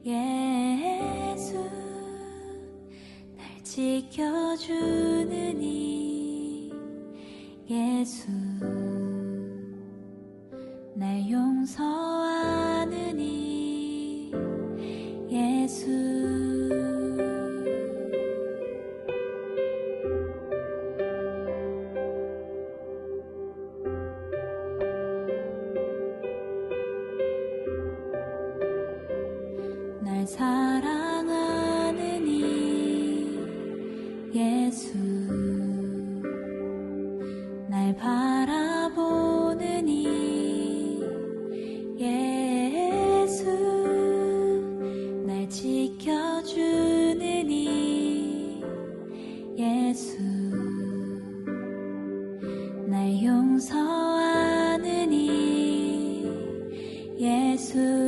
예수 날 지켜주는 이 예수 날 용서하는 이 예수 날 사랑하는 이 예수 날 바라보는 이 예수 날 지켜주는 이 예수 날 용서하는 이 예수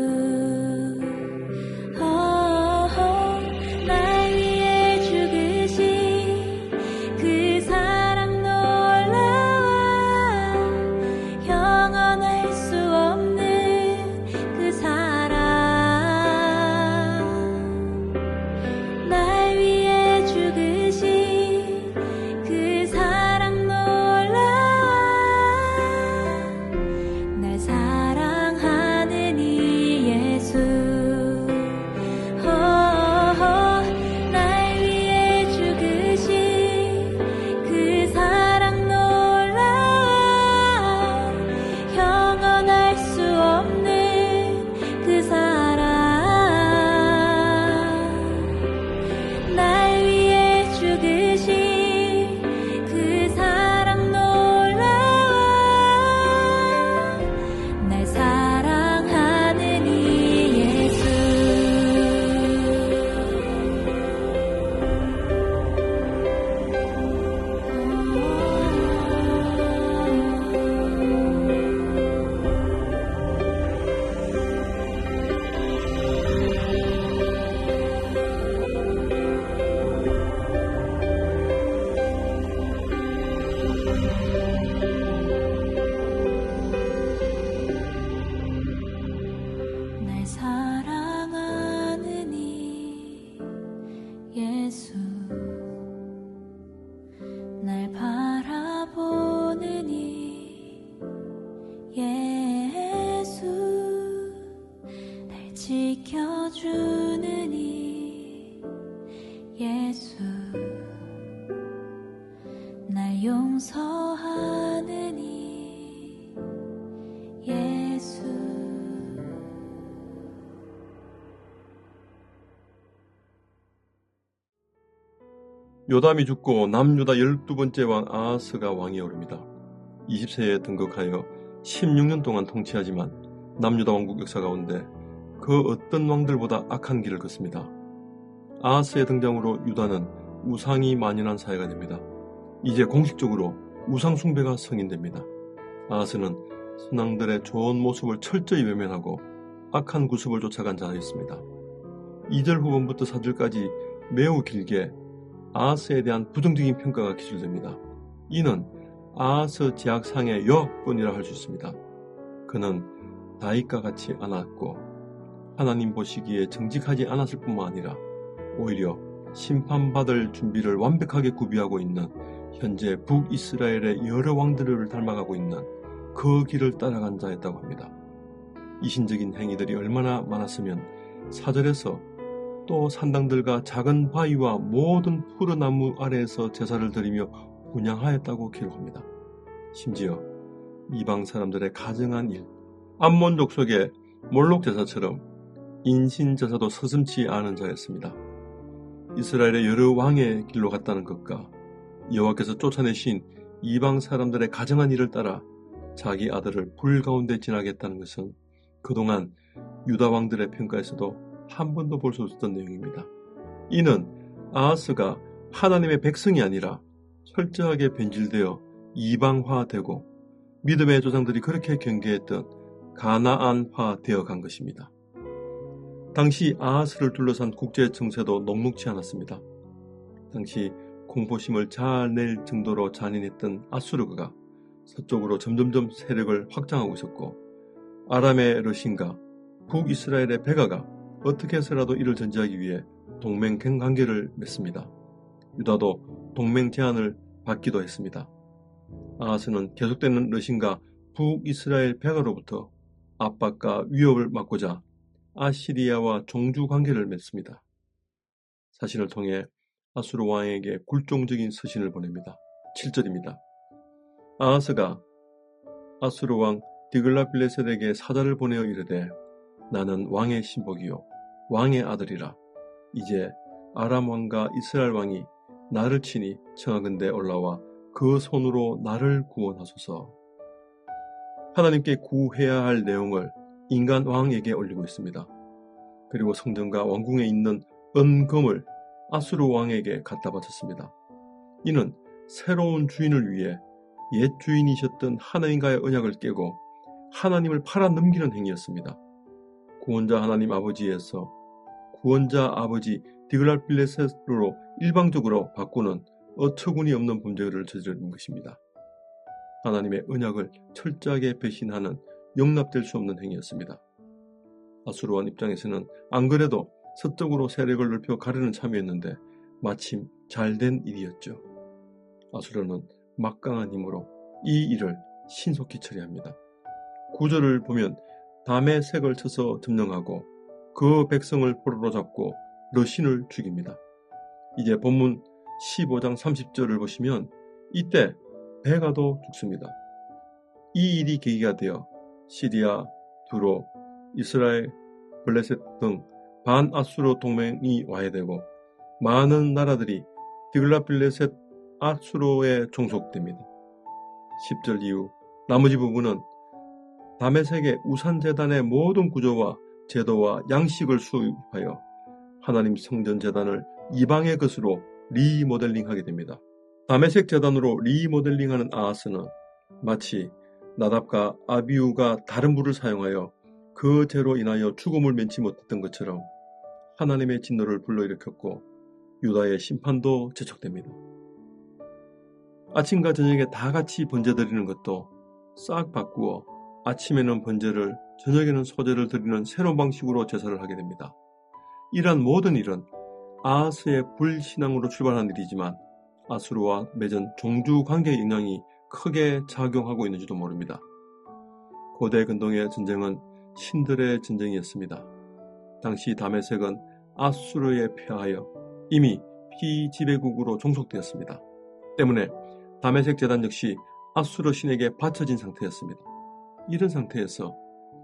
사랑하는 이 예수 날 바라보는 이 예수 날 지켜주는 이 예수 날 용서하는 이 예수 요담이 죽고 남유다 12번째 왕 아하스가 왕위에 오릅니다. 20세에 등극하여 16년 동안 통치하지만 남유다 왕국 역사 가운데 그 어떤 왕들보다 악한 길을 걷습니다. 아하스의 등장으로 유다는 우상이 만연한 사회가 됩니다. 이제 공식적으로 우상 숭배가 승인됩니다. 아하스는 선왕들의 좋은 모습을 철저히 외면하고 악한 구습을 쫓아간 자였습니다. 2절 후반부터 4절까지 매우 길게 아하스에 대한 부정적인 평가가 기술됩니다. 이는 아하스 제약상의 여학본이라 할 수 있습니다. 그는 다윗과 같이 않았고 하나님 보시기에 정직하지 않았을 뿐만 아니라 오히려 심판받을 준비를 완벽하게 구비하고 있는 현재 북이스라엘의 여러 왕들을 닮아가고 있는 그 길을 따라간 자였다고 합니다. 이신적인 행위들이 얼마나 많았으면 4절에서 또 산당들과 작은 바위와 모든 푸른 나무 아래에서 제사를 드리며 분향하였다고 기록합니다. 심지어 이방 사람들의 가증한 일, 암몬족 속의 몰록 제사처럼 인신 제사도 서슴지 않은 자였습니다. 이스라엘의 여러 왕의 길로 갔다는 것과 여호와께서 쫓아내신 이방 사람들의 가증한 일을 따라 자기 아들을 불 가운데 지나겠다는 것은 그동안 유다 왕들의 평가에서도 한 번도 볼 수 없었던 내용입니다. 이는 아하스가 하나님의 백성이 아니라 철저하게 변질되어 이방화되고 믿음의 조상들이 그렇게 경계했던 가나안화 되어간 것입니다. 당시 아하스를 둘러싼 국제 정세도 녹록지 않았습니다. 당시 공포심을 잘 낼 정도로 잔인했던 아수르가 서쪽으로 점점점 세력을 확장하고 있었고 아람의 러신과 북이스라엘의 베가가 어떻게 해서라도 이를 전제하기 위해 동맹 관계를 맺습니다. 유다도 동맹 제안을 받기도 했습니다. 아하스는 계속되는 러신과 북이스라엘 배가로부터 압박과 위협을 막고자 아시리아와 종주 관계를 맺습니다. 사신을 통해 아수르 왕에게 굴종적인 서신을 보냅니다. 7절입니다. 아하스가 아수르 왕 디글라빌레셋에게 사자를 보내어 이르되 나는 왕의 신복이요 왕의 아들이라. 이제 아람 왕과 이스라엘 왕이 나를 치니 청하건대 올라와 그 손으로 나를 구원하소서. 하나님께 구해야 할 내용을 인간 왕에게 올리고 있습니다. 그리고 성전과 왕궁에 있는 은금을 아수르 왕에게 갖다 바쳤습니다. 이는 새로운 주인을 위해 옛 주인이셨던 하나님과의 언약을 깨고 하나님을 팔아 넘기는 행위였습니다. 구원자 하나님 아버지에서 구원자 아버지 디글라빌레셋으로 일방적으로 바꾸는 어처구니 없는 범죄를 저지른 것입니다. 하나님의 언약을 철저하게 배신하는 용납될 수 없는 행위였습니다. 아수르 왕 입장에서는 안 그래도 서쪽으로 세력을 넓혀 가려는 참이었는데 마침 잘된 일이었죠. 아수르는 막강한 힘으로 이 일을 신속히 처리합니다. 9절을 보면 다메섹을 쳐서 점령하고 그 백성을 포로로 잡고 러신을 죽입니다. 이제 본문 15장 30절을 보시면 이때 베가도 죽습니다. 이 일이 계기가 되어 시리아, 두로, 이스라엘, 블레셋 등 반아수르 동맹이 와해되고 많은 나라들이 디글라빌레셋 아수르에 종속됩니다. 10절 이후 나머지 부분은 다메섹의 우산재단의 모든 구조와 제도와 양식을 수입하여 하나님 성전 재단을 이방의 것으로 리모델링하게 됩니다. 다메섹 재단으로 리모델링하는 아하스는 마치 나답과 아비우가 다른 불을 사용하여 그 죄로 인하여 죽음을 면치 못했던 것처럼 하나님의 진노를 불러일으켰고 유다의 심판도 재촉됩니다. 아침과 저녁에 다 같이 번제 드리는 것도 싹 바꾸어 아침에는 번제를, 저녁에는 소제를 드리는 새로운 방식으로 제사를 하게 됩니다. 이러한 모든 일은 아하스의 불신앙으로 출발한 일이지만 아수르와 맺은 종주 관계의 영향이 크게 작용하고 있는지도 모릅니다. 고대 근동의 전쟁은 신들의 전쟁이었습니다. 당시 다메섹은 아수르에 패하여 이미 피지배국으로 종속되었습니다. 때문에 다메섹 재단 역시 아수르 신에게 바쳐진 상태였습니다. 이런 상태에서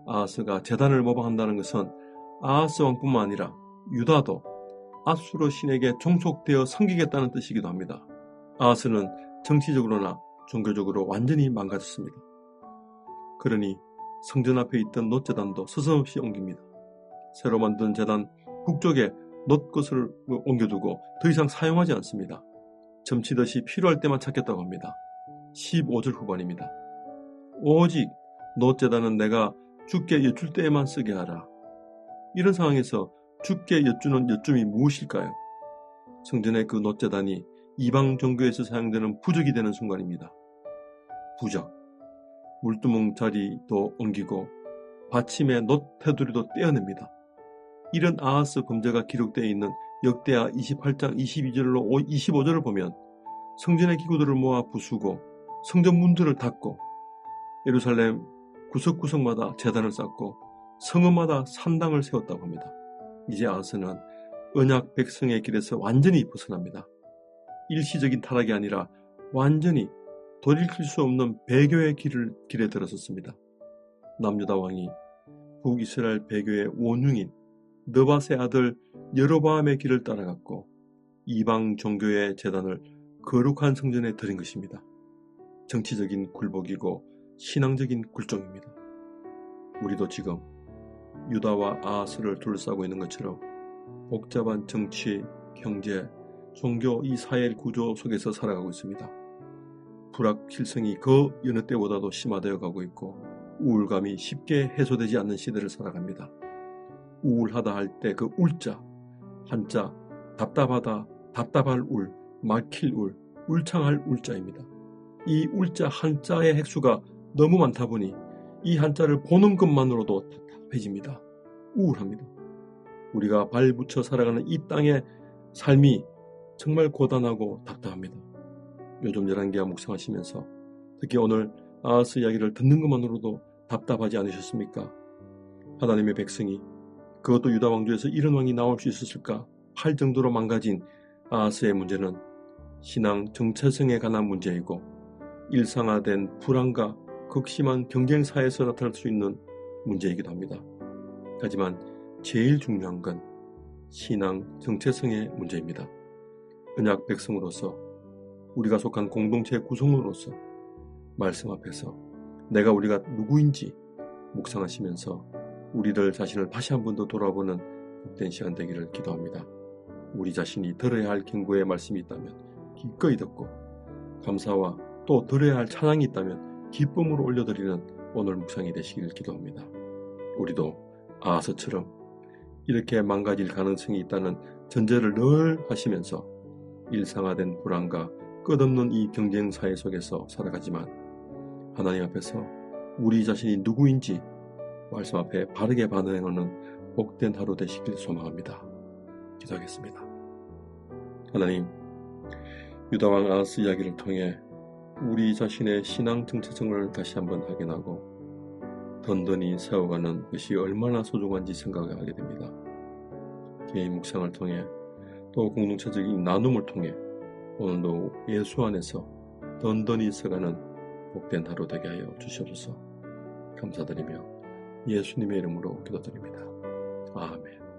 아하스가 재단을 모방한다는 것은 아하스 왕뿐만 아니라 유다도 아수르 신에게 종속되어 섬기겠다는 뜻이기도 합니다. 아하스는 정치적으로나 종교적으로 완전히 망가졌습니다. 그러니 성전 앞에 있던 놋재단도 서슴없이 옮깁니다. 새로 만든 재단 북쪽에 놋것을 옮겨두고 더 이상 사용하지 않습니다. 점치듯이 필요할 때만 찾겠다고 합니다. 15절 후반입니다. 오직 놋재단은 내가 주께 여쭐 때에만 쓰게 하라. 이런 상황에서 주께 여쭈는 여쭈이 무엇일까요? 성전의 그 놋재단이 이방 종교에서 사용되는 부적이 되는 순간입니다. 부적. 물두멍 자리도 옮기고 받침의 놋 테두리도 떼어냅니다. 이런 아하스 범죄가 기록되어 있는 역대하 28장 22절로 25절을 보면 성전의 기구들을 모아 부수고 성전 문들을 닫고 예루살렘 구석구석마다 제단을 쌓고 성읍마다 산당을 세웠다고 합니다. 이제 아하스는 언약 백성의 길에서 완전히 벗어납니다. 일시적인 타락이 아니라 완전히 돌이킬 수 없는 배교의 길에 들어섰습니다. 남유다 왕이 북이스라엘 배교의 원흉인 느밧의 아들 여로보암의 길을 따라갔고 이방 종교의 제단을 거룩한 성전에 드린 것입니다. 정치적인 굴복이고 신앙적인 굴종입니다. 우리도 지금 유다와 아하스를 둘러싸고 있는 것처럼 복잡한 정치, 경제, 종교 이 사회 구조 속에서 살아가고 있습니다. 불확실성이 그 여느 때보다도 심화되어 가고 있고 우울감이 쉽게 해소되지 않는 시대를 살아갑니다. 우울하다 할 때 그 울자, 한자, 답답하다, 답답할 울, 막힐 울, 울창할 울자입니다. 이 울자 한자의 획수가 너무 많다 보니 이 한자를 보는 것만으로도 답답해집니다. 우울합니다. 우리가 발붙여 살아가는 이 땅의 삶이 정말 고단하고 답답합니다. 요즘 열왕기하 묵상하시면서 특히 오늘 아하스 이야기를 듣는 것만으로도 답답하지 않으셨습니까? 하나님의 백성이 그것도 유다 왕조에서 이런 왕이 나올 수 있었을까 할 정도로 망가진 아하스의 문제는 신앙 정체성에 관한 문제이고 일상화된 불안과 극심한 경쟁사에서 나타날 수 있는 문제이기도 합니다. 하지만 제일 중요한 건 신앙 정체성의 문제입니다. 언약 백성으로서 우리가 속한 공동체 구성으로서 말씀 앞에서 우리가 누구인지 묵상하시면서 우리들 자신을 다시 한 번 더 돌아보는 복된 시간 되기를 기도합니다. 우리 자신이 들어야 할 경고의 말씀이 있다면 기꺼이 듣고 감사와 또 들어야 할 찬양이 있다면 기쁨으로 올려드리는 오늘 묵상이 되시길 기도합니다. 우리도 아하스처럼 이렇게 망가질 가능성이 있다는 전제를 늘 하시면서 일상화된 불안과 끝없는 이 경쟁사회 속에서 살아가지만 하나님 앞에서 우리 자신이 누구인지 말씀 앞에 바르게 반응하는 복된 하루 되시길 소망합니다. 기도하겠습니다. 하나님, 유다왕 아하스 이야기를 통해 우리 자신의 신앙 정체성을 다시 한번 확인하고 든든히 세워가는 것이 얼마나 소중한지 생각을 하게 됩니다. 개인 묵상을 통해 또 공동체적인 나눔을 통해 오늘도 예수 안에서 든든히 서가는 복된 하루 되게 하여 주시옵소서. 감사드리며 예수님의 이름으로 기도드립니다. 아멘.